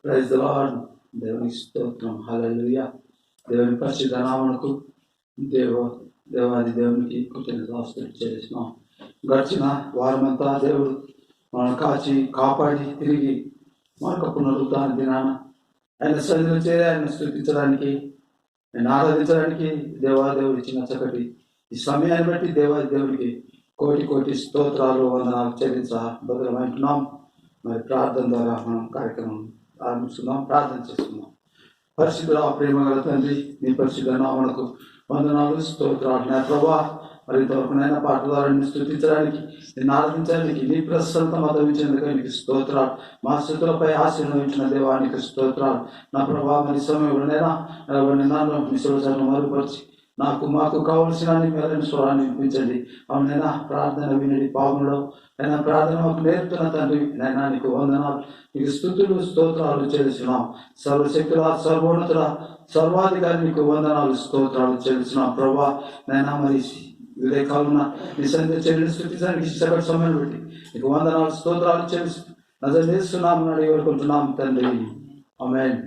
Praise the lord. దేవునికి స్తోత్రం. హల్లెలూయా. దేవుని పరిశుద్ధ నామమునకు దేవాది దేవునికి కృతజ్ఞతాస్తుతులు చెల్లిస్తున్నాం. గడిచిన వారమంతా దేవుడు మనం కాపాడి తిరిగి మరొక పునరుద్ధాన దినాన ఆయన సన్నిధిలో చేరి ఆయన స్తుతించడానికి, ఆయన ఆరాధించడానికి దేవాదేవుడు ఇచ్చిన చక్కటి ఈ సమయాన్ని బట్టి దేవాది దేవునికి కోటి కోటి స్తోత్రాలు వందనాలు చెల్లించబద్రమంటున్నాం. మరి ప్రార్థన ద్వారా మనం కార్యక్రమం ఆరంభిస్తున్నాం. ప్రార్థన చేస్తున్నాం. పరిశుద్ధ ప్రేమ గల తండ్రి, నీ పరిశుద్ధ నామమునకు వందనాలు స్తోత్రాలు. నా ప్రభా, మరి ఇంతవరకునైనా పాట ద్వారా స్థుతించడానికి, నేను ఆరాధించడానికి, నీ ప్రసన్నత మతమించినందుకు నీకు స్తోత్రాలు. మా స్థుతులపై ఆశీర్వదించిన దేవానికి స్తోత్రాలు. నా ప్రభా, మరి సమయంలోనైనా నన్ను విశ్వాసాన్ని మరుపరిచి మాకు కావలసిన మేలైన స్వరాన్ని వినిపించండి. అవునైనా ప్రార్థన వినండి. పాపంలో అయినా ప్రార్థన మాకు నేర్పుతున్న తండ్రి, నైనా నీకు వందనాలు, నీకు స్తుతులు స్తోత్రాలు చెల్లిస్తున్నాం. సర్వశక్తుల సర్వోన్నతుల సర్వాధికారి నీకు వందనాలు స్తోత్రాలు చెల్లిస్తున్నాం. ప్రభా, నైనా మరి ఇదే కావున నీ సన్నిధిలో చెల్లిని స్థుతించడానికి ఇష్టపడి సమయం పెట్టి నీకు వందనాలు స్తోత్రాలు చెల్లిస్తూ నజరేస్తున్నాం అడిగి వేడుకుంటున్నాం తండ్రి. ఆమేన్.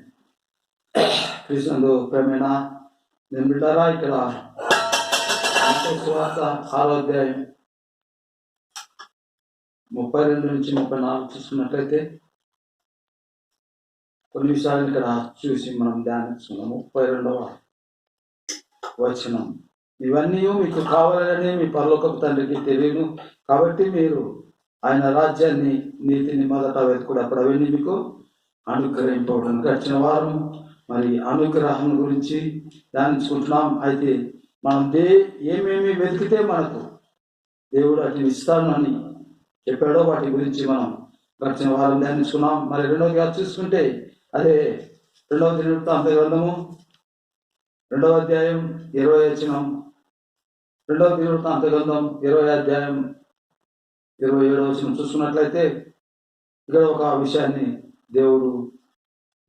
కృష్ణుడు ప్రేమేణ నేను బిడ్డారా, ఇక్కడ సువార్త 6వ అధ్యాయం 32 నుంచి 34 చూసుకున్నట్లయితే కొన్ని విషయాలు ఇక్కడ చూసి మనం ధ్యానిస్తున్నాం. 32వ వచనం, ఇవన్నీ మీకు కావాలని మీ పరలోకపు తండ్రికి తెలియను, కాబట్టి మీరు ఆయన రాజ్యాన్ని నీతిని మొదట వెతుకుడు, అప్పుడు అవన్నీ మీకు అనుగ్రహింపబడును. గడిచిన వారం మరి అనుగ్రహం గురించి ధ్యానించుకుంటున్నాం. అయితే మనం ఏమేమి వెతికితే మనకు దేవుడు అటు ఇస్తాను అని చెప్పాడో వాటి గురించి మనం గడిచిన వారం ధ్యానించుకున్నాం. మరి రెండవదిగా చూసుకుంటే అదే 2వ దినవృత్తాంత గ్రంథము 2వ అధ్యాయం 20వ వచనం, 2వ దినవృత్తాంత గ్రంథం 20వ అధ్యాయం 27వ వచనం చూసుకున్నట్లయితే ఇక్కడ ఒక విషయాన్ని దేవుడు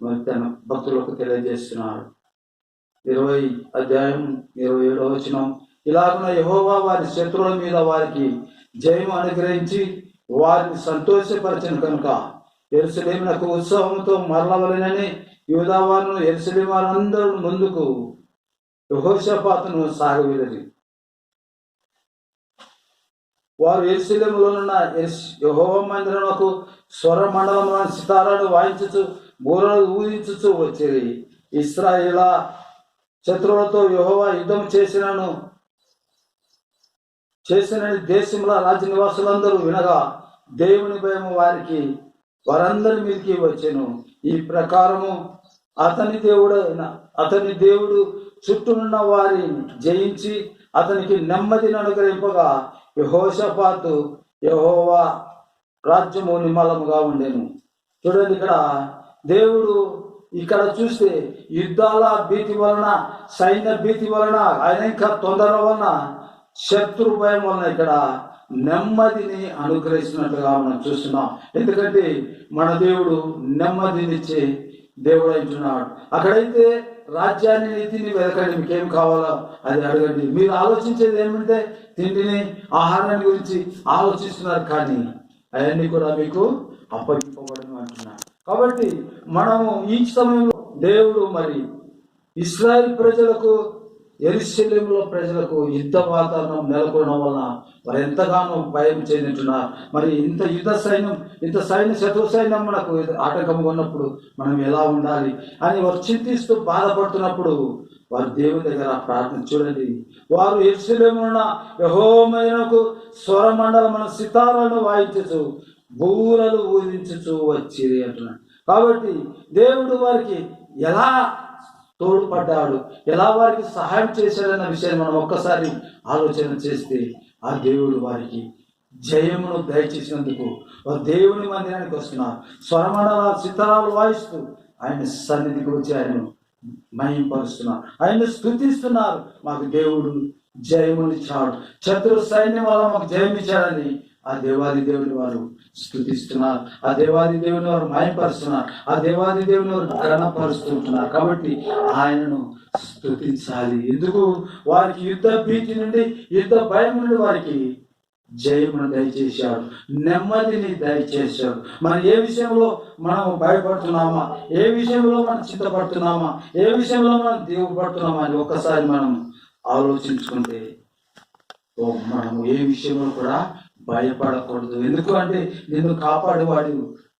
మరి తన భక్తులకు తెలియజేస్తున్నారు. 20వ అధ్యాయం 27వ వచనం, ఇలాగున యెహోవా వారి శత్రువుల మీద వారికి జయము అనుగ్రహించి వారిని సంతోషపరచను కనుక యెరూషలేమునకు ఉత్సవంతో మరలవలెనని యూదావారును యెరూషలేము వారందరూ ముందుకు యెహోషాపాతును సాగవీరని. వారు యెరూషలేములోనున్న యెహోవా మందిరమునకు స్వర మండలంలోని సితారాలు వాయించుచు బూరలు ఊదించుచు వచ్చేది. ఇశ్రాయేలు శత్రువులతో యెహోవా యుద్ధం చేసినని దేశంలో రాజ్య నివాసులందరూ వినగా దేవుని భయం వారందరి మీదకి వచ్చెను. ఈ ప్రకారము అతని దేవుడు చుట్టూనున్న వారిని జయించి అతనికి నెమ్మదిని అనుగ్రహింపగా యెహోషాపాతు యెహోవా రాజ్యము నిమ్మలముగా ఉండెను. చూడండి, ఇక్కడ దేవుడు ఇక్కడ చూస్తే యుద్ధాల భీతి వలన, సైన్య భీతి వలన, అనేక తొందర వలన, శత్రు భయం వలన ఇక్కడ నెమ్మదిని అనుగ్రహిస్తున్నట్టుగా మనం చూస్తున్నాం. ఎందుకంటే మన దేవుడు నెమ్మదినిచ్చే దేవుడు అంటున్నాడు. అక్కడైతే రాజ్యాన్ని నీతిని వెతకండి, మీకేం కావాలో అది అడగండి. మీరు ఆలోచించేది ఏమంటే తిండిని ఆహారాన్ని గురించి ఆలోచిస్తున్నారు, కానీ అవన్నీ కూడా మీకు అప్పగింపబడను అంటున్నాడు. కాబట్టి మనము ఈ సమయంలో దేవుడు మరి ఇశ్రాయేల్ ప్రజలకు, యెరూషలేములో ప్రజలకు యుద్ధ వాతావరణం నెలకొనడం వలన వారు ఎంతగానో భయం చెందుతున్నారు. మరి ఇంత శత్రు సైన్యం మనకు ఆటంకంగా ఉన్నప్పుడు మనం ఎలా ఉండాలి అని వారు చింతిస్తూ బాధపడుతున్నప్పుడు వారు దేవుని దగ్గర ప్రార్థన. చూడండి, వారు యెరూషలేమున యెహోవాకు స్వరమండలమున సితారాలను వాయించుచు బూరలు ఊదించుచు వచ్చిరి అంటున్నాడు. కాబట్టి దేవుడు వారికి ఎలా తోడ్పడ్డాడు, ఎలా వారికి సహాయం చేశాడన్న విషయాన్ని మనం ఒక్కసారి ఆలోచన చేస్తే, ఆ దేవుడు వారికి జయమును దయచేసినందుకు వారు దేవుని మందిరానికి వస్తున్నారు. స్వరమండల సితారాలు వాయిస్తూ ఆయన సన్నిధికి వచ్చి ఆయనను మహింపరుస్తున్నారు, ఆయన స్తుతిస్తున్నారు. మాకు దేవుడు జయమునిచ్చాడు, శత్రు సైన్యం వల్ల మాకు జయం ఇచ్చాడని ఆ దేవాది దేవుని వారు స్తుతిస్తున్నారు, ఆ దేవాది దేవుని వారు మహిమపరుస్తున్నారు, ఆ దేవాది దేవుని వారు ఘనపరుస్తుంటున్నారు. కాబట్టి ఆయనను స్తుతించాలి. ఎందుకు? వారికి యుద్ధ భీతి నుండి, యుద్ధ భయం నుండి వారికి జయమును దయచేశాడు, నెమ్మదిని దయచేశాడు. మనం ఏ విషయంలో మనం భయపడుతున్నామా, ఏ విషయంలో మనం చింతపడుతున్నామా, ఏ విషయంలో మనం దిగుపడుతున్నామా అని ఒక్కసారి మనం ఆలోచించుకుంటే మనము ఏ విషయంలో కూడా భయపడకూడదు. ఎందుకు అంటే నిన్ను కాపాడేవాడు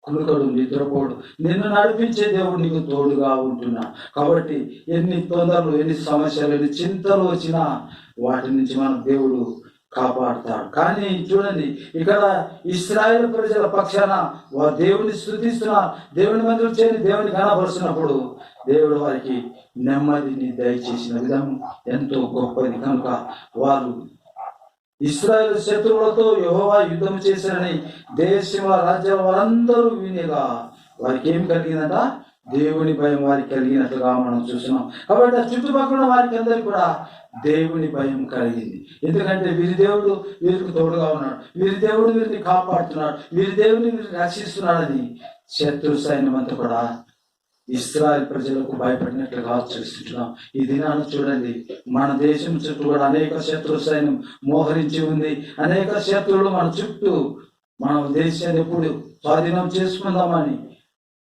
కునుకడు, నిద్రపోడు, నిన్ను నడిపించే దేవుడు నీకు తోడుగా ఉంటున్నా. కాబట్టి ఎన్ని తొందరలు, ఎన్ని సమస్యలు, ఎన్ని చింతలు వచ్చినా వాటి నుంచి మన దేవుడు కాపాడుతాడు. కానీ చూడండి, ఇక్కడ ఇశ్రాయేలు ప్రజల పక్షాన వారు దేవుని స్తుతిస్తున్నారు, దేవుని మందిరం చేరి దేవుని కనపరుస్తున్నప్పుడు దేవుడు వారికి నెమ్మదిని దయచేసిన విధం ఎంతో గొప్పది. కనుక వారు ఇశ్రాయేలు శత్రువులతో యెహోవా యుద్ధం చేశారని దేశంలో రాజ్యాల వారందరూ వినేగా వారికి ఏం కలిగిందంట? దేవుని భయం వారికి కలిగినట్లుగా మనం చూస్తున్నాం. కాబట్టి ఆ చుట్టుపక్కల వారికి అందరికీ కూడా దేవుని భయం కలిగింది. ఎందుకంటే వీరి దేవుడు వీరికి తోడుగా ఉన్నాడు, వీరి దేవుడు వీరిని కాపాడుతున్నాడు, వీరి దేవుని వీరిని రక్షిస్తున్నాడని శత్రు సైన్యం అంతా కూడా ఇశ్రాయేల్ ప్రజలకు భయపడినట్లుగా చూస్తున్నాం. ఈ దినాన్ని చూడండి, మన దేశం చుట్టూ కూడా అనేక శత్రు సైన్యం మోహరించి ఉంది. అనేక శత్రువులు మన చుట్టూ, మన దేశాన్ని ఎప్పుడు స్వాధీనం చేసుకుందామని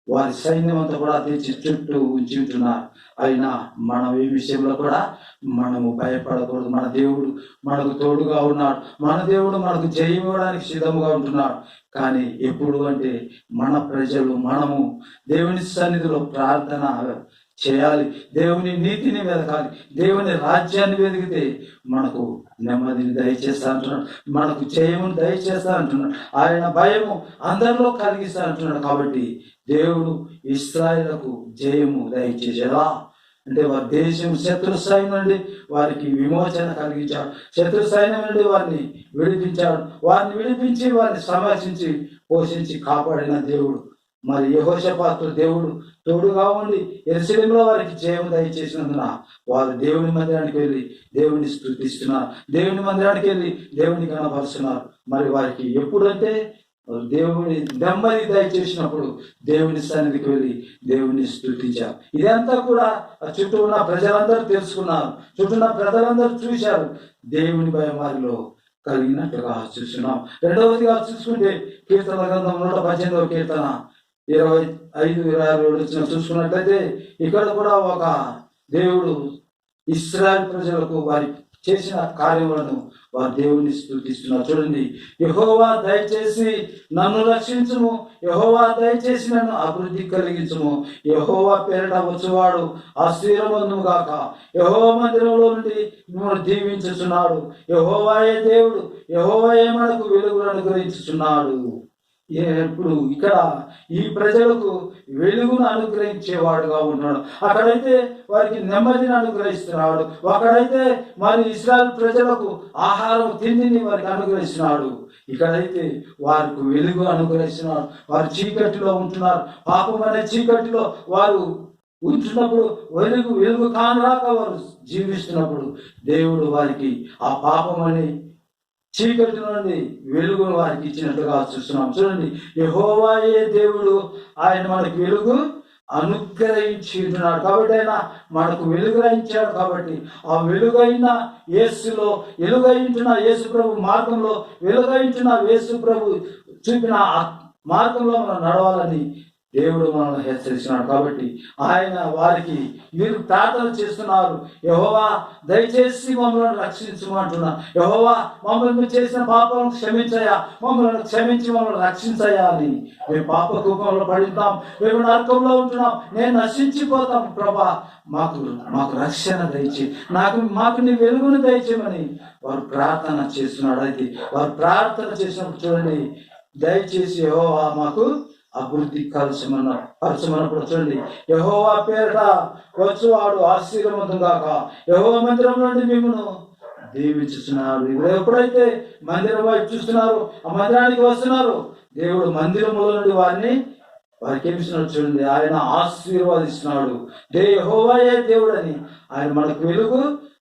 వారి సైన్యం అంతా కూడా తెచ్చి చుట్టూ ఉంచి ఉంటున్నారు. అయినా మనం ఈ విషయంలో కూడా మనము భయపడకూడదు. మన దేవుడు మనకు తోడుగా ఉన్నాడు, మన దేవుడు మనకు జయం ఇవ్వడానికి సిద్ధంగా ఉంటున్నాడు. కానీ ఎప్పుడు అంటే మన ప్రజలు, మనము దేవుని సన్నిధిలో ప్రార్థన చేయాలి, దేవుని నీతిని వెతకాలి, దేవుని రాజ్యాన్ని వెతికితే మనకు నెమ్మదిని దయచేస్తా అంటున్నాడు, మనకు జయమును దయచేస్తా అంటున్నాడు, ఆయన భయము అందరిలో కలిగిస్తా అంటున్నాడు. కాబట్టి దేవుడు ఇశ్రాయేలుకు జయము దయచేసేలా అంటే వారి దేశం శత్రు సైన్యం నుండి వారికి విమోచన కలిగించాడు, శత్రు సైన్యం నుండి వారిని విడిపించాడు, వారిని విడిపించి వారిని సంరక్షించి పోషించి కాపాడిన దేవుడు. మరి యెహోషాపాతు దేవుడు తోడుగా ఉండి యెరూషలేములో వారికి జయం దయచేసినందున వారు దేవుని మందిరానికి వెళ్ళి దేవుని స్తుతిస్తున్నారు, దేవుని మందిరానికి వెళ్ళి దేవుని కనపరుస్తున్నారు. మరి వారికి ఎప్పుడంటే దేవుని నెమ్మది దయచేసినప్పుడు దేవుని సన్నిధికి వెళ్ళి దేవుని స్తుతించారు. ఇదంతా కూడా చుట్టూ ఉన్న ప్రజలందరూ తెలుసుకున్నారు, చుట్టూ ఉన్న ప్రజలందరూ చూశారు, దేవుని భయం వారిలో కలిగినట్టుగా చూస్తున్నాం. రెండవదిగా చూసుకుంటే కీర్తన గ్రంథం 118వ కీర్తన 25-26 చూసుకున్నట్లయితే ఇక్కడ కూడా ఒక దేవుడు ఇశ్రాయేలు ప్రజలకు వారి చేసిన కార్యములను వారు దేవుని స్తుతిస్తున్నారు. చూడండి, యెహోవా దయచేసి నన్ను రక్షించుము, యెహోవా దయచేసి నన్ను అభివృద్ధి కలిగించుము, యెహోవా పేరిట వచ్చువాడు ఆశీర్వాదము గాక, యెహోవా మందిరంలో నుండి మిమ్మల్ని దీవించుచున్నాడు, యెహోవాయే దేవుడు, యెహోవాయే మనకు వెలుగును అనుగ్రహించుచున్నాడు. ఇప్పుడు ఇక్కడ ఈ ప్రజలకు వెలుగును అనుగ్రహించేవాడుగా ఉన్నాడు. అక్కడైతే వారికి నెమ్మదిని అనుగ్రహిస్తున్నాడు, అక్కడైతే మరి ఇశ్రాయేలు ప్రజలకు ఆహారం తిండిని వారికి అనుగ్రహిస్తున్నాడు. ఇక్కడైతే వారికి వెలుగు అనుగ్రహిస్తున్నాడు. వారు చీకటిలో ఉంటున్నారు, పాపం అనే చీకటిలో వారు ఉంటున్నప్పుడు వెలుగు కానరాక వారు జీవిస్తున్నప్పుడు దేవుడు వారికి ఆ పాపం అనే చీకటి నుండి వెలుగును వారికి ఇచ్చినట్టుగా చూస్తున్నాం. చూడండి, యెహోవాయే దేవుడు, ఆయన మనకి వెలుగు అనుగ్రహించి ఉంటున్నాడు. కాబట్టి ఆయన మనకు వెలుగుయించాడు. కాబట్టి ఆ వెలుగైన యేసులో, వెలుగైంటున్న యేసు ప్రభు మార్గంలో, వెలుగైంటున్న యేసు ప్రభు చూపిన మార్గంలో మనం నడవాలని దేవుడు మనల్ని హెచ్చరిస్తున్నాడు. కాబట్టి ఆయన వారికి వీరు ప్రార్థన చేస్తున్నారు, యెహోవా దయచేసి మమ్మల్ని రక్షించమంటున్నా, యెహోవా మమ్మల్ని చేసిన పాపాలను క్షమించయా, మమ్మల్ని క్షమించి మమ్మల్ని రక్షించయా అని. మేము పాప కూపంలో పడుతున్నాం, మేము నరకంలో ఉంటున్నాం, నేను నశించిపోతాం, ప్రభా మాకు రక్షణ దయచే, మాకు నీ వెలుగును దయచేయమని వారు ప్రార్థన చేస్తున్నాడు. అయితే వారు ప్రార్థన చేసినప్పుడు చూడండి, దయచేసి యెహోవా మాకు అభివృద్ధి పరచమన్నప్పుడు చూడండి, యెహోవా పేరిట వచ్చువాడు ఆశీర్వాదం గాక, యెహోవా మందిరం నుండి మిమ్మల్ని దీవించుతున్నారు. ఎప్పుడైతే మందిరం వైపు చూస్తున్నారు, ఆ మందిరానికి వస్తున్నారు, దేవుడు మందిరంలో నుండి వారికి ఏమిస్తున్నాడు చూడండి, ఆయన ఆశీర్వాదిస్తున్నాడు. యెహోవాయే దేవుడు అని ఆయన మనకు వెలుగు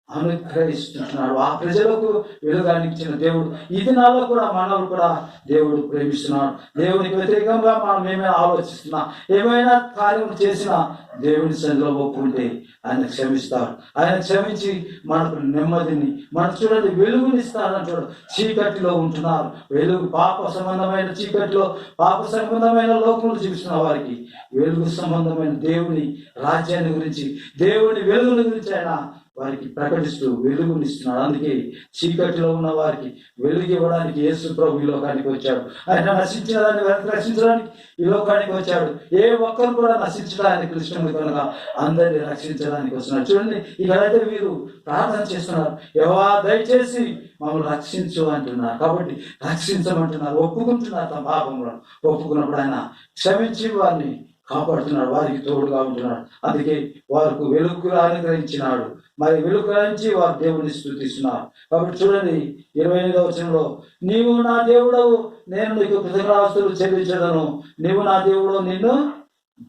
అనుగ్రహిస్తున్నాడు. ఆ ప్రజలకు వెలుగానిచ్చిన దేవుడు ఈ దినాల్లో కూడా మనల్ని కూడా దేవుడు ప్రేమిస్తున్నాడు. దేవునికి వ్యతిరేకంగా మనం ఏమైనా ఆలోచిస్తున్నా, ఏమైనా కార్యం చేసినా దేవుని సన్నిధిలో ఒప్పుకుంటే ఆయన క్షమిస్తారు. ఆయన క్షమించి మనకు నెమ్మదిని, మన చూడండి వెలుగునిస్తాడంటాడు. చీకటిలో ఉంటున్నారు, వెలుగు పాప సంబంధమైన చీకటిలో, పాప సంబంధమైన లోకంలో జీవిస్తున్న వారికి వెలుగు సంబంధమైన దేవుని రాజ్యాన్ని గురించి, దేవుని వెలుగుని గురించి ఆయన వారికి ప్రకటిస్తూ వెలుగునిస్తున్నాడు. అందుకే చీకటిలో ఉన్న వారికి వెలుగు ఇవ్వడానికి యేసు ప్రభు ఈ లోకానికి వచ్చాడు. ఆయన నశించిన దాన్ని రక్షించడానికి ఈ లోకానికి వచ్చాడు. ఏ ఒక్కరు కూడా నశించడానికి ఇష్టం కనుక అందరినీ రక్షించడానికి వస్తున్నాడు. చూడండి, ఇక్కడైతే వీరు ప్రార్థన చేస్తున్నారు, యెహోవా దయచేసి మమ్మల్ని రక్షించు అంటున్నారు. కాబట్టి రక్షించమంటున్నారు, ఒప్పుకుంటున్నారు. తమ పాపంలో ఒప్పుకున్నప్పుడు ఆయన క్షమించి వారిని కాపాడుతున్నాడు, వారికి తోడుగా ఉంటున్నాడు. అందుకే వారికి వెలుగు అనుగ్రహించినాడు. మరి వెలుగు గ్రహించి వారు దేవుడిని స్తుతిస్తున్నారు. కాబట్టి చూడండి 28వ వచనంలో, నీవు నా దేవుడవు, నేను నీకు కృతజ్ఞతాస్తుతులు చెల్లించదను. నీవు నా దేవుడు, నిన్ను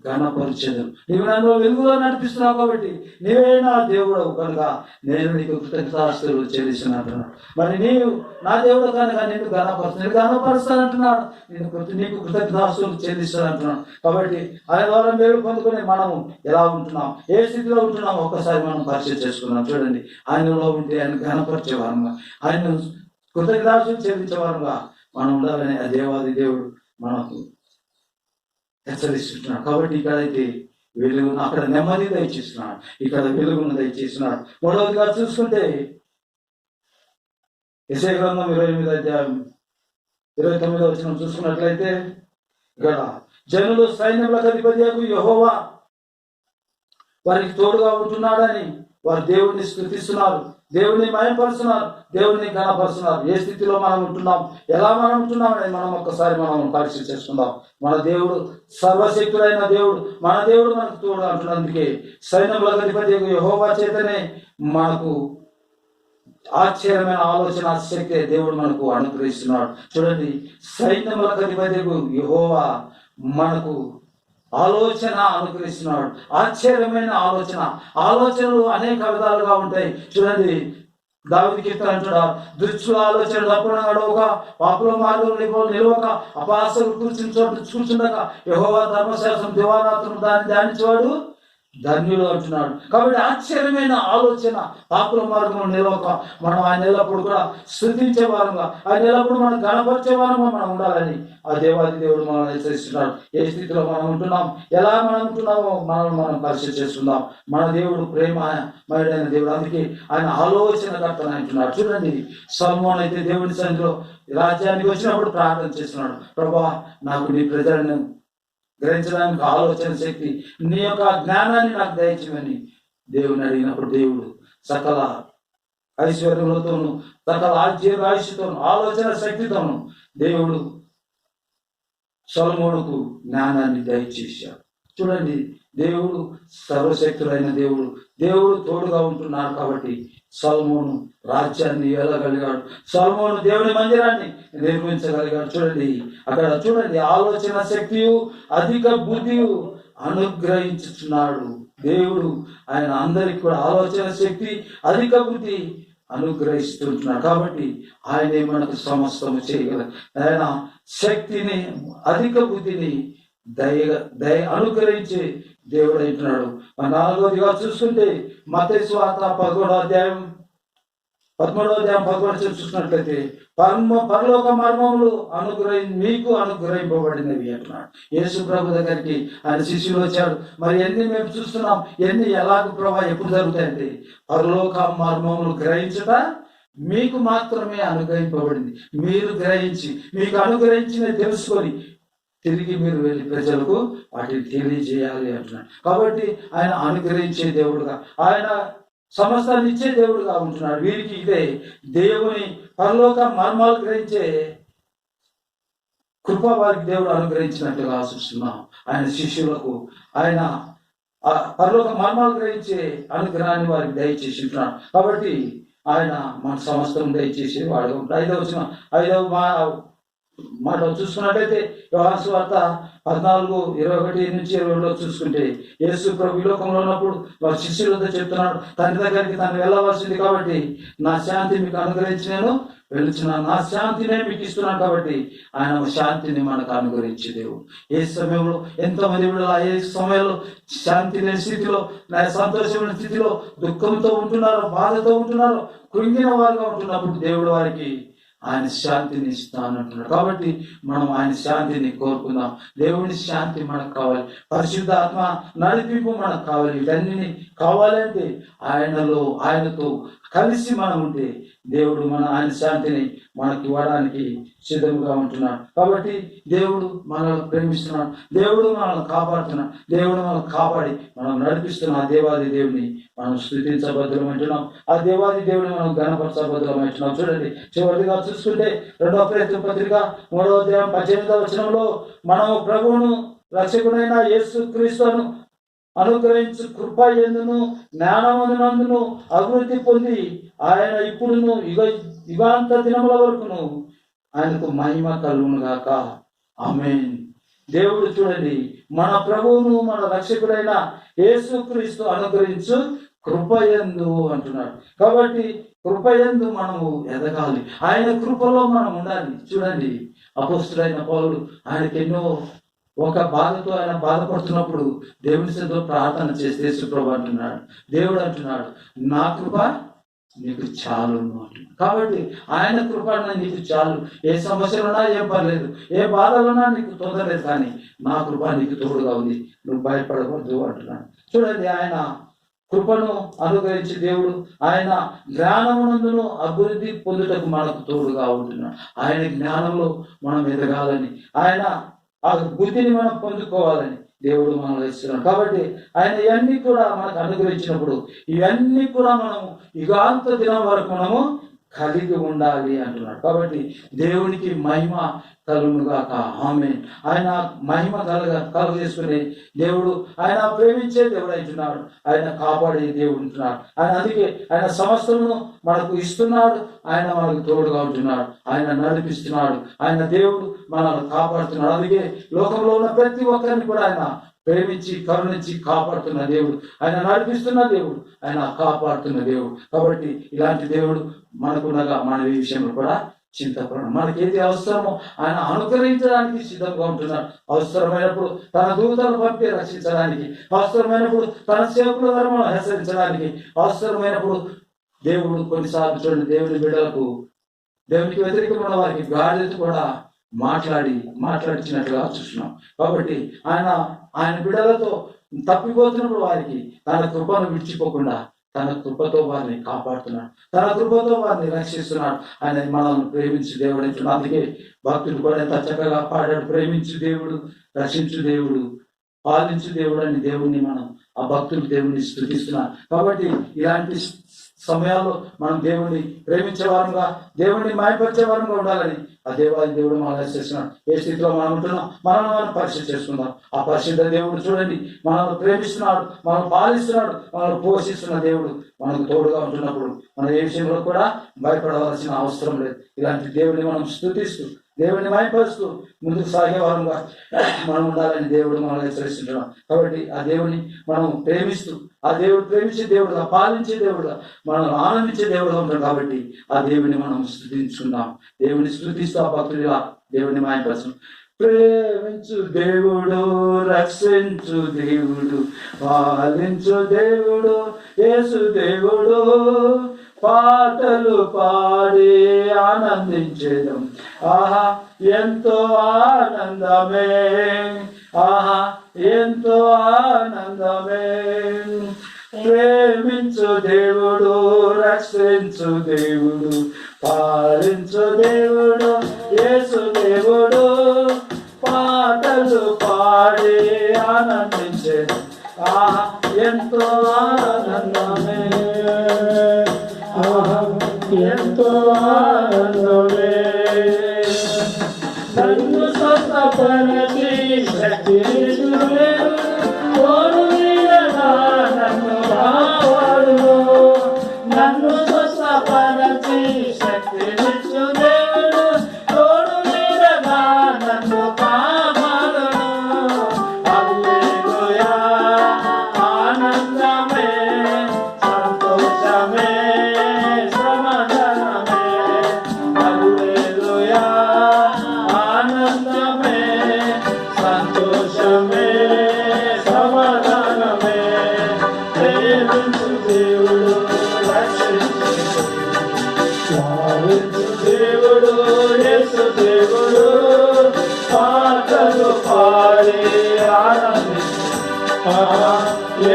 ఘనపరిచెదను. నీవు నన్ను వెలుగులో నడిపిస్తున్నావు కాబట్టి నీవే నా దేవుడవు కనుక నేను నీకు కృతజ్ఞతాస్తుతులు చెల్లిస్తున్నాను. మరి నీవు నా దేవుడు కనుక నిన్ను ఘనపరుస్తానంటున్నాడు, నీకు కృతజ్ఞతాస్తుతులు చెల్లిస్తానంటున్నాడు. కాబట్టి ఆయన ద్వారా మేలు పొందుకుని మనము ఎలా ఉంటున్నాం, ఏ స్థితిలో ఉంటున్నాం ఒక్కసారి మనం పరిచయం చేసుకున్నాం. చూడండి, ఆయనలో ఉంటే ఆయన ఘనపరిచేవారుగా, ఆయన కృతజ్ఞతాస్తుతులు చెల్లించేవారుగా మనం ఉండాలని ఆ దేవాది దేవుడు మనకు హెచ్చరిస్తున్నాడు. కాబట్టి ఇక్కడైతే వెలుగును, అక్కడ నెమ్మది దయచేస్తున్నాడు, ఇక్కడ వెలుగును దయచేస్తున్నాడు. మూడవదిగా చూసుకుంటే యెషయా గ్రంథం 28వ అధ్యాయం 29వ వచనం చూసుకున్నట్లయితే, ఇక్కడ జనులు సైన్యములకు అధిపతియగు యెహోవా వారికి తోడుగా ఉంటున్నాడని వారు దేవుడిని స్తుతిస్తున్నారు, దేవుడిని మహిమపరుస్తున్నారు, దేవుడిని ఘనపరుస్తున్నారు. ఏ స్థితిలో మనం ఉంటున్నాం, ఎలా మనం ఉంటున్నాం అని మనం ఒక్కసారి మనం పరీక్ష చేసుకుందాం. మన దేవుడు సర్వశక్తుడైన దేవుడు, మన దేవుడు మనకు తోడుగా ఉంటున్నందుకే సైన్యములకు అధిపతి యెహోవా చేతనే మనకు ఆశ్చర్యమైన ఆలోచన శక్తి దేవుడు మనకు అనుగ్రహిస్తున్నాడు. చూడండి, సైన్యములకు అధిపతి యెహోవా మనకు ఆలోచన అనుగ్రహిస్తున్నాడు. ఆశ్చర్యమైన ఆలోచనలు అనేక విధాలుగా ఉంటాయి. చూడండి, దావీదు కీర్తన అంటున్నాడు, దుష్టుల ఆలోచన తప్పున నడవక, పాపుల మార్గం నిలవక, అపహాస్యులు కూర్చుండక యెహోవా ధర్మశాస్త్రం దివారాత్రులు దాన్ని ధ్యానించేవాడు ధన్యుడు అంటున్నాడు. కాబట్టి ఆశ్చర్యమైన ఆలోచన, పాపుల మార్గం నిలవక మనం ఆయన ఎల్లప్పుడు కూడా స్తుతించేవారుగా, ఆయన ఎల్లప్పుడు మనం గణపరిచేవారుగా మనం ఉండాలని ఆ దేవాది దేవుడు మనం హెచ్చరిస్తున్నాడు. ఏ స్థితిలో మనం ఉంటున్నాం, ఎలా మనం ఉంటున్నామో మనం పరిశీలి చేసుకుందాం. మన దేవుడు ప్రేమమయుడైన దేవుడు, అందుకే ఆయన ఆలోచనకర్తను అంటున్నాడు. చూడండి, సొలొమోను అయితే దేవుని సన్నిధిలో రాజ్యానికి వచ్చినప్పుడు ప్రార్థన చేస్తున్నాడు, ప్రభువా నాకు నీ ప్రజలను గ్రహించడానికి ఆలోచన శక్తి, నీ యొక్క జ్ఞానాన్ని నాకు దయచేయమని దేవుని అడిగినప్పుడు దేవుడు సకల ఐశ్వర్యములతోనూ సకల ఆయుష్తోనూ ఆలోచన శక్తితోనూ దేవుడు సొలొమోనుకు జ్ఞానాన్ని దయచేశాడు. చూడండి, దేవుడు సర్వశక్తుడైన దేవుడు తోడుగా ఉంటున్నాడు. కాబట్టి సొలొమోను రాజ్యాన్ని ఏలగలిగాడు, సొలొమోను దేవుని మందిరాన్ని నిర్మించగలిగాడు. చూడండి, అక్కడ చూడండి, ఆలోచన శక్తియు అధిక బుద్ధియు అనుగ్రహించుచున్నాడు దేవుడు. ఆయన అందరికి కూడా ఆలోచన శక్తి, అధిక బుద్ధి అనుగ్రహిస్తుంటున్నాడు. కాబట్టి ఆయనే మనకు సమస్తము చేయగలరు. ఆయన శక్తిని, అధిక బుద్ధిని దయ అనుగ్రహించే దేవుడు అంటున్నాడు. 4వదిగా చూసుకుంటే మత్తయి సువార్త 11వ అధ్యాయం 11 చూసుకున్నట్లయితే, పరలోక మర్మములు మీకు అనుగ్రహింపబడినవి అంటున్నాడు. యేసు ప్రభు దగ్గరికి ఆయన శిష్యులు వచ్చాడు. మరి ఎన్ని మేము చూస్తున్నాం, ఎన్ని ఎలాగ ప్రభా ఎప్పుడు జరుగుతాయంటే, పరలోక మర్మములు గ్రహించట మీకు మాత్రమే అనుగ్రహింపబడింది. మీరు గ్రహించి, మీకు అనుగ్రహించిన తెలుసుకొని తిరిగి మీరు వెళ్ళి ప్రజలకు వాటిని తెలియజేయాలి అంటున్నాడు. కాబట్టి ఆయన అనుగ్రహించే దేవుడుగా, ఆయన సమస్తాన్ని ఇచ్చే దేవుడుగా ఉంటున్నాడు. వీరికి ఇదే దేవుని పరలోక మర్మాలు గ్రహించే కృప వారికి దేవుడు అనుగ్రహించినట్లుగా చూస్తున్నాం. ఆయన శిష్యులకు ఆయన పరలోక మర్మాలు గ్రహించే అనుగ్రహాన్ని వారికి దయచేసి ఉంటున్నాడు. కాబట్టి ఆయన మన సమస్తం దయచేసి వాడుగా ఉంటాడు. 5వ మాట చూసుకున్నట్లయితే యోహాను సువార్త 14:21-22 చూసుకుంటే, యేసు ప్రభు ఈ లోకంలో ఉన్నప్పుడు వారి శిష్యులతో చెప్తున్నాడు, తండ్రి దగ్గరికి తను వెళ్ళవలసింది కాబట్టి నా శాంతి మీకు అనుగ్రహించి నేను వెళుచున్నాను, నా శాంతినే మీకు ఇస్తున్నాను. కాబట్టి ఆయన శాంతిని మనకు అనుగ్రహించే దేవుడు. ఏ సమయంలో ఎంతమంది ఏ సమయంలో శాంతి లేని స్థితిలో, సంతోషమైన స్థితిలో, దుఃఖంతో ఉంటున్నారో, బాధతో ఉంటున్నారో, కృంగిన వారుగా ఉంటున్నప్పుడు దేవుడు వారికి ఆయన శాంతిని ఇస్తానంటున్నాడు. కాబట్టి మనం ఆయన శాంతిని కోరుకుందాం. దేవుని శాంతి మనకు కావాలి, పరిశుద్ధ ఆత్మ నడిపింపు మనకు కావాలి. వీటన్ని కావాలంటే ఆయనతో కలిసి మనం ఉంటే దేవుడు ఆయన శాంతిని మనకి ఇవ్వడానికి సిద్ధంగా ఉంటున్నాడు. కాబట్టి దేవుడు మనల్ని ప్రేమిస్తున్నాడు, దేవుడు మనల్ని కాపాడుతున్నాడు, దేవుడు మనల్ని కాపాడి మనం నడిపిస్తున్న ఆ దేవాది దేవుని మనం స్తుతించబద్ధులమంటున్నాం, ఆ దేవాది దేవుని మనం ఘనపరచబద్ధులమంటున్నాం. చూడండి, చివరిగా చూసుకుంటే 2వ పేతురు పత్రిక 3వ అధ్యాయం 18వ వచనంలో, మనం ప్రభువును రక్షకుడైన యేసు క్రీస్తును అనుగ్రహించు కృప యందును జ్ఞానమందును అభివృద్ధి పొంది ఆయన ఇప్పుడును యుగాంత దినముల వరకును ఆయనకు మహిమ కలుగును గాక. ఆమేన్. దేవుడు చూడండి, మన ప్రభువును మన రక్షకుడైన యేసుక్రీస్తు అనుగ్రహించు కృపయందు అంటున్నాడు. కాబట్టి కృపయందు మనము ఎదగాలి, ఆయన కృపలో మనం ఉండాలి. చూడండి, అపోస్తులైన పౌలు ఆయనకి ఎన్నో ఒక బాధతో ఆయన బాధపడుతున్నప్పుడు దేవుని సన్నిధిలో ప్రార్థన చేస్తే యేసుప్రభు అంటున్నాడు, దేవుడు అంటున్నాడు, నా కృప నీకు చాలును అంటున్నాడు. కాబట్టి ఆయన కృప నీకు చాలు. ఏ సమస్యలున్నా ఏం పర్లేదు, ఏ బాధలున్నా నీకు తొందరలేదు, కానీ నా కృప నీకు తోడుగా ఉంది, నువ్వు భయపడవద్దు అంటున్నాడు. చూడండి, ఆయన కృపను అనుగ్రహించి దేవుడు ఆయన జ్ఞానమునందును అభివృద్ధి పొందుటకు మనకు తోడుగా ఉంటున్నాడు. ఆయన జ్ఞానంలో మనం ఎదగాలని, ఆయన ఆ బుద్ధిని మనం పొందుకోవాలని దేవుడు మనల్ని ఇస్తున్నాడు. కాబట్టి ఆయన ఇవన్నీ కూడా మనకు అనుగ్రహించినప్పుడు ఇవన్నీ కూడా మనము యుగాంత దినం వరకు మనము కలిగి ఉండాలి అంటున్నాడు. కాబట్టి దేవునికి మహిమ కలుగునుగాక. ఆమేన్. ఆయన మహిమ కలుగజేసుకునే దేవుడు, ఆయన ప్రేమించే దేవుడు అంటున్నాడు, ఆయన కాపాడే దేవుడు ఉంటున్నాడు. అందుకే ఆయన సమస్తమును మనకు ఇస్తున్నాడు, ఆయన మనకు తోడుగా ఉంటున్నాడు, ఆయన నడిపిస్తున్నాడు, ఆయన దేవుడు మనల్ని కాపాడుతున్నాడు. అందుకే లోకంలో ఉన్న ప్రతి ఒక్కరిని కూడా ఆయన ప్రేమించి కరుణించి కాపాడుతున్న దేవుడు, ఆయన నడిపిస్తున్న దేవుడు, ఆయన కాపాడుతున్న దేవుడు. కాబట్టి ఇలాంటి దేవుడు మనకున్నగా మన ఈ విషయంలో కూడా చింతపడడం, మనకి ఏది అవసరమో ఆయన అనుగ్రహించడానికి సిద్ధంగా ఉంటున్నాడు. అవసరమైనప్పుడు తన దూతలను పంపి రక్షించడానికి, అవసరమైనప్పుడు తన సేవకుల ధర్మం హెచ్చరించడానికి, అవసరమైనప్పుడు దేవుడు కొన్నిసార్లు చూడండి, దేవునికి వ్యతిరేకమైన వారికి గాడిదతో కూడా మాట్లాడించినట్లుగా చూస్తున్నాం. కాబట్టి ఆయన బిడ్డలతో తప్పిపోతున్నప్పుడు వారికి తన కృపను విడిచిపోకుండా తన కృపతో వారిని కాపాడుతున్నాడు, తన కృపతో వారిని రక్షిస్తున్నాడు. ఆయన మనల్ని ప్రేమించు దేవుడు అంటున్నాడు. అందుకే భక్తుడు కూడా ఎంత చక్కగా పాడాడు, ప్రేమించు దేవుడు, రక్షించు దేవుడు, పాలించు దేవుడు అని దేవుణ్ణి ఆ భక్తులు దేవుణ్ణి స్తుతిస్తున్నారు. కాబట్టి ఇలాంటి సమయాల్లో మనం దేవుణ్ణి ప్రేమించే వారంగా, దేవుణ్ణి మాయపరిచే వారంగా ఉండాలని ఆ దేవాది దేవుడు మనం చేస్తున్నాడు. ఏ స్థితిలో మనం ఉంటున్నాం మనం పరిశీలి చేసుకుందాం. ఆ పరిశుద్ధ దేవుడు చూడండి, మనల్ని ప్రేమిస్తున్నాడు, మనం పాలిస్తున్నాడు, మనల్ని పోషిస్తున్న దేవుడు మనకు తోడుగా ఉంటున్నప్పుడు మనం ఏ విషయంలో కూడా భయపడవలసిన అవసరం లేదు. ఇలాంటి దేవుడిని మనం స్తుతిస్తూ, దేవుడిని మాయపరుస్తూ ముందుకు సాగే వారంగా మనం ఉండాలని దేవుడు మనల్ని హెచ్చరిస్తున్నాం. కాబట్టి ఆ దేవుడిని మనం ప్రేమిస్తూ, ఆ దేవుడు ప్రేమించే దేవుడుగా, పాలించే దేవుడుగా, మనం ఆనందించే దేవుడుగా ఉంటాం. కాబట్టి ఆ దేవుడిని మనం స్తుతించుకుందాం. దేవుని స్తుతిస్తూ ఆ భక్తుడిగా దేవుడిని మాయపరచు. ప్రేమించు దేవుడు, రక్షించు దేవుడు, పాలించు దేవుడు, యేసు దేవుడు, పాటలు పాడి ఆనందించేదం. ఆహా ఎంతో ఆనందమే, ఆహా ఎంతో ఆనందమే. ప్రేమించు దేవుడు, రక్షించు దేవుడు, పాలించు దేవుడు, యేసు దేవుడు, పాటలు పాడి ఆనందించేదం. ఆహా ఎంతో ఆనందమే, ఎంతో ఆనందమే. నన్ను స్వస్థపరచి శక్తినిచ్చునే తోడు నీడగా నన్ను కాపాడును. నన్ను స్వస్థపరచి శక్తినిచ్చు దేవుడు తోడు నీడగా నన్ను కాపాడును.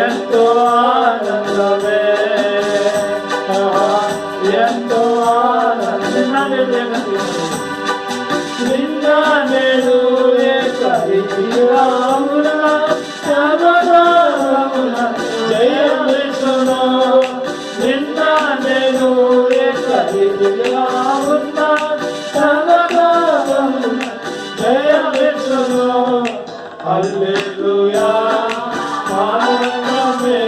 ఎంతో ఆనందమే, ఎంతో ఆనందమే. నిన్న నేడు ఏకరీతిగా ఉన్నా సర్వకాలమున జయమిచ్చును. నిన్న నేడు ఏకరీతిగా ఉన్నా సర్వకాలమున జయమిచ్చును. హల్లెలూయా ఆనందమే,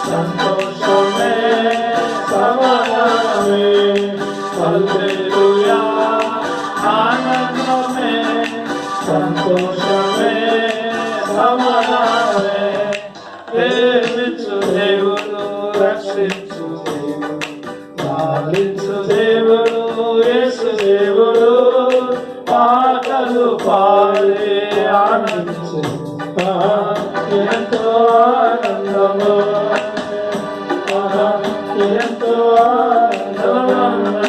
సంతోషమే, సమాధానమే. హల్లెలూయా ఆనందమే, సంతోషమే, సమాధానమే. ప్రేమించు దేవుడు, రక్షించు దేవుడు, పాలించు దేవుడు, యేసు దేవుడు. పాటలు పాడి ఆనందించు, ఎంతో ఆనందము, ఎంతో ఆనందము.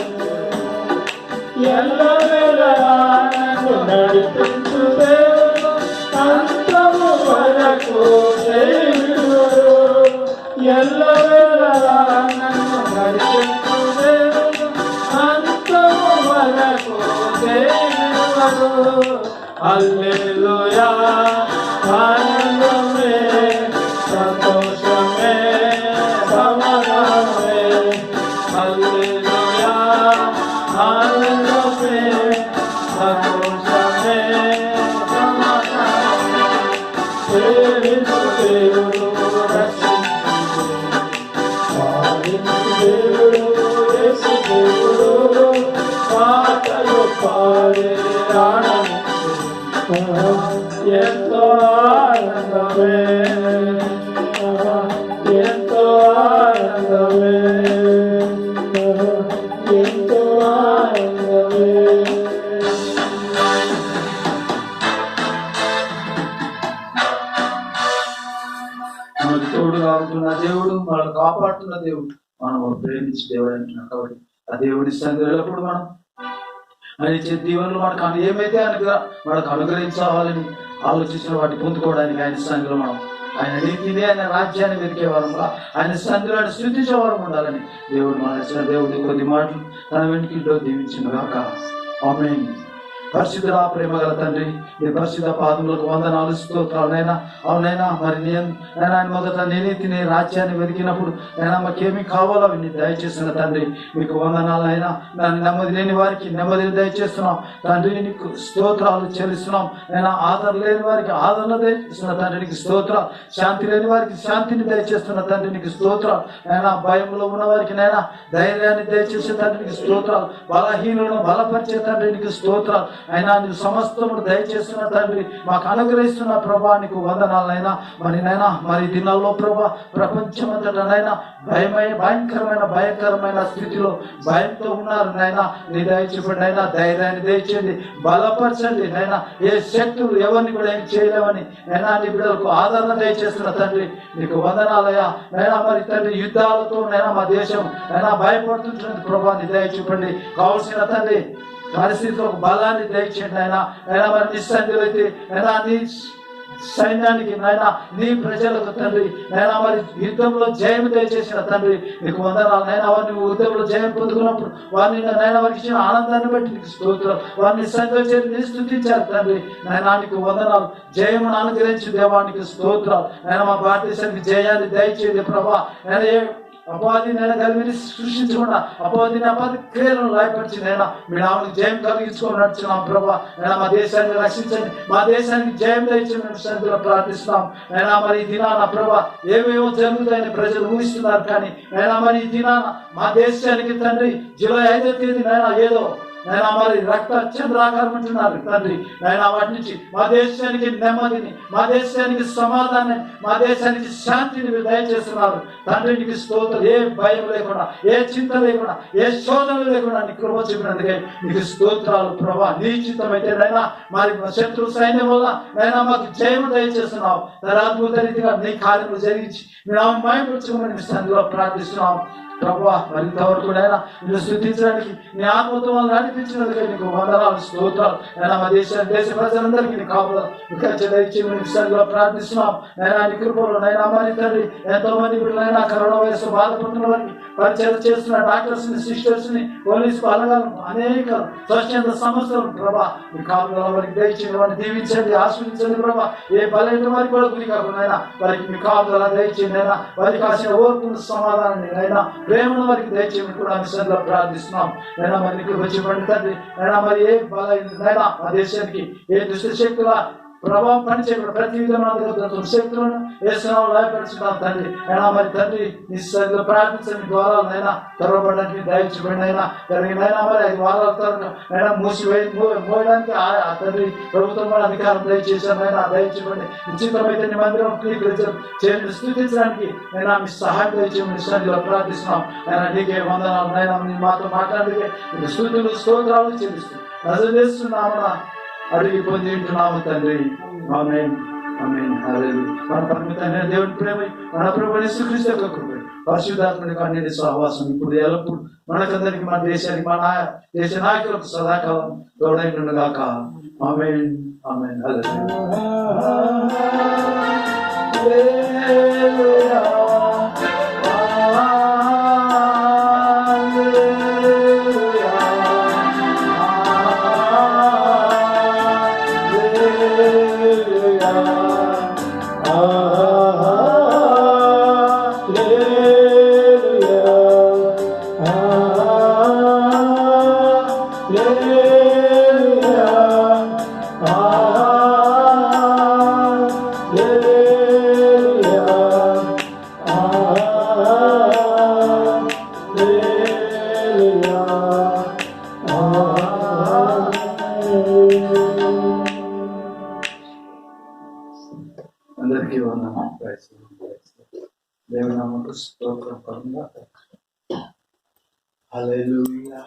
ఎల్లవేళలా నన్ను నడిపించు దేవుడు, అంతము వరకు దేవుడు. ఎల్లవేళలా నన్ను నడిపించు దేవుడు, అంతము వరకు దేవుడు. హల్లెలూయా ఆనందమే, సంతోషమే, సమాధానమే. హల్లెలూయా ఆనందమే, సంతోషమే, సమాధానమే. ప్రేమించు దేవుడు, రక్షించు దేవుడు, యేసు దేవుడు. పాటలు పాడే ఆనందించు, ఎంతో ఆనందమే, ఎంతో ఆనందమే, ఎంతో ఆనందమే. మనకు తోడుగా ఉంటున్న దేవుడు, మనల్ని కాపాడుతున్న దేవుడు, మనం ప్రేమించే దేవుడు అంటున్నాం. కాబట్టి ఆ దేవుడి సందర్భప్పుడు మనం ఆయన ఇచ్చే దీవెనలు మనకు ఏమైతే మనకు అనుగ్రహించాలని ఆలోచించిన వాటిని పొందుకోవడానికి ఆయన సంధిలో మనం ఆయన నీతిని, ఆయన రాజ్యాన్ని వెతికే వారంగా, ఆయన సంధిలో స్థుతించే వారం ఉండాలని దేవుడు మన ఇచ్చిన దేవుడు కొద్ది మాటలు తన వెనుకలో దీవించిన గాక. ఆమేన్. పరిశుద్ధ ప్రేమ గల తండ్రి, నీ పరిశుద్ధ పాదములకు వందనాలు, స్తోత్రాలైనా. అవునైనా మరి నేను ఆయన మొదట నేనైతే నీ రాజ్యాన్ని వెతికినప్పుడు నేను మాకేమి కావాలో అవి నీ దయచేస్తున్న తండ్రి, మీకు వందనాలైనా. నన్ను నెమ్మది లేని వారికి నెమ్మదిని దయచేస్తున్నాం తండ్రి, నీకు స్తోత్రాలు చెల్లిస్తున్నాం. నేను ఆదరణ లేని వారికి ఆదరణ దయచేస్తున్న తండ్రి, నీకు స్తోత్రాలు. శాంతి లేని వారికి శాంతిని దయచేస్తున్న తండ్రి, నీకు స్తోత్రాలు. అయినా భయంలో ఉన్న వారికి నైనా ధైర్యాన్ని దయచేసే తండ్రి, నీకు స్తోత్రాలు. బలహీనులను బలపరిచే తండ్రి, నీకు స్తోత్రాలు. అయినా నీకు సమస్తమును దయచేస్తున్న తండ్రి, మాకు అనుగ్రహిస్తున్న ప్రభా, నీకు వందనాలైనా. మరి నైనా మరి దినాల్లో ప్రభా, ప్రపంచమంతటనైనా భయంకరమైన స్థితిలో భయంతో ఉన్నారు నైనా. నీ దయచేపండి అయినా, ధైర్యాన్ని దయచేయండి, బలపరచండి నైనా. ఏ శక్తులు ఎవరిని కూడా ఏం చేయలేవని నైనా నీ బిడ్డలకు ఆదరణ దయచేస్తున్న తండ్రి, నీకు వందనాలయ్యా. నైనా మరి తండ్రి, యుద్ధాలతో నైనా మా దేశం నైనా భయపడుతుంటుంది ప్రభా, నీ దయచేపండి. కావాల్సిన తండ్రి పరిస్థితులకు బలాన్ని దయచేయండి అయినా. అయినా మరి నిస్సందేహం అయితే అయినా నీ సైన్యానికి నైనా, నీ ప్రజలకు తండ్రి నైనా మరి యుద్ధంలో జయం దయచేసిన తండ్రి, నీకు వందనాలు నైనా. వారిని యుద్ధంలో జయం పొందుకున్నప్పుడు వారిని నైనా వారికి ఇచ్చిన ఆనందాన్ని బట్టి నీకు స్తోత్రం. వారిని సంతోషాన్ని స్తుతించారు తండ్రి నైనా, నీకు వందనాలు. జయమును అనుగ్రహించి దేవానికి స్తోత్రాలు నైనా. మా భారతదేశానికి జయాన్ని దయచేయండి ప్రభా. నైనా అపవాది నైనా కలిగి సృష్టించకుండా అపవాదిని అపవాది క్రియలను లాయపరిచి నైనా మీ నామనికి జయం కలిగించుకొని నడుచున్నాం ప్రభా. నైనా మా దేశాన్ని రక్షించండి, మా దేశానికి జయం దయచేయమని సంధిలో ప్రార్థిస్తున్నాం నైనా. మరి ఈ దినాన ప్రభా ఏవేవో జరుగుతాయని ప్రజలు ఊహిస్తున్నారు, కానీ నైనా మరి ఈ దినాన మా దేశానికి తండ్రి జూలై 5వ తేదీ నైనా ఏదో నైనా మరి రక్త చంద్రాకారం అంటున్నారు తండ్రి నైనా. వాటి నుంచి మా దేశానికి నెమ్మదిని, మా దేశానికి సమాధానాన్ని, మా దేశానికి శాంతిని మీరు దయచేస్తున్నారు తండ్రి. నీకు స్తోత్రం. ఏ భయం లేకుండా, ఏ చింత లేకుండా, ఏ శోధన లేకుండా నీ కృప చూపినందుకే నీకు స్తోత్రాలు ప్రభా. నీ చిత్తమైతే నైనా మరి శత్రు సైన్యం వల్ల నైనా మాకు జయము దయచేస్తున్నావు. అద్భుత రీతిగా నీ కార్యములు జరిగించి మీ నామం మహిమపరచుకోమని మీ సన్నిధిలో ప్రార్థిస్తున్నాం. ప్రభా మరింతవరకు నాయన నిన్ను స్తుతించడానికి నీ ఆత్మతో వాళ్ళు నడిపించినందుకే నీకు వందనాలు స్తోత్రాలు నాయన మా దేశ ప్రజలందరికీ నీ కాపుదల ఇంకా చెల్లించి ప్రార్థిస్తున్నాం నైనా నీ కృపలో నైనా మరి తండ్రి ఎంతో మంది బిడ్డలైనా కరోనా వైరస్ బాధపడుతున్న వారికి పరిచయం చేస్తున్న డాక్టర్స్ ని సిస్టర్స్ ని పోలీసు బలగాలను అనేక స్వచ్ఛంద సంస్థలు ప్రభా నీ కాపుదల వారికి దయచేయండి వారిని దీవించండి ఆశ్రయించండి ప్రభా ఏ బలైన వారికి కూడా గురి కాకుండా వారికి మీ కాపుదల దయచేయండి అయినా వారికి కాసిన ఓర్పును సమాధానాన్ని అయినా ప్రేమను వారికి దయచేయమని కూడా విషయంలో ప్రార్థిస్తున్నాం అయినా మరి నీకు వచ్చి పండుతండి అయినా మరి ఏ బలైనా ఆ దేశానికి ఏ దుష్ట శక్తుల ప్రభావం పనిచేయకుండా ప్రతి విధమైన శక్తులను వేస్తున్నాం లయపరుచున్నాం తండ్రి అయినా మరి తండ్రి నిశ్చయంగా ప్రార్థించని ద్వారాలైనా తెరవబడడానికి దయచేయండి అయినా జరిగినైనా మరి 5 వారాల తర్వాత అయినా మోయడానికి ఆ తండ్రి ప్రభుత్వం కూడా అధికారం దయచేసాను అయినా దయచేయండి నిశ్చితమైతే నీ మందిరం చేయండి స్థుతించడానికి అయినా మీ సహాయం దయచేయమని నిశ్చయంగా ప్రార్థిస్తున్నాం అయినా నీకే వందనాలు అయినా నీ మాతో మాట్లాడితే స్థుతులు స్తోత్రాలు చెల్లిస్తూ ప్రజలు చేస్తున్నామన్నా అడిగి పొంది ఉంటున్నాము తండ్రి ఆమేన్ ఆమేన్ హల్లెలూయా. మన పరమతండ్రి దేవుని ప్రేమ మన ప్రభువు యేసుక్రీస్తు యొక్క కృప పరిశుద్ధాత్మని అన్నిటి సహవాసం ఇప్పుడు ఎల్లప్పుడు మనకందరికి మన దేశానికి మన దేశ నాయకులకు సదాకాలం తోడైనగాక ఆమేన్ ఆమేన్ హల్లెలూయా. అందరికీ వందనాలు. దేవుని నామమునకు స్తోత్రం. హల్లెలూయా.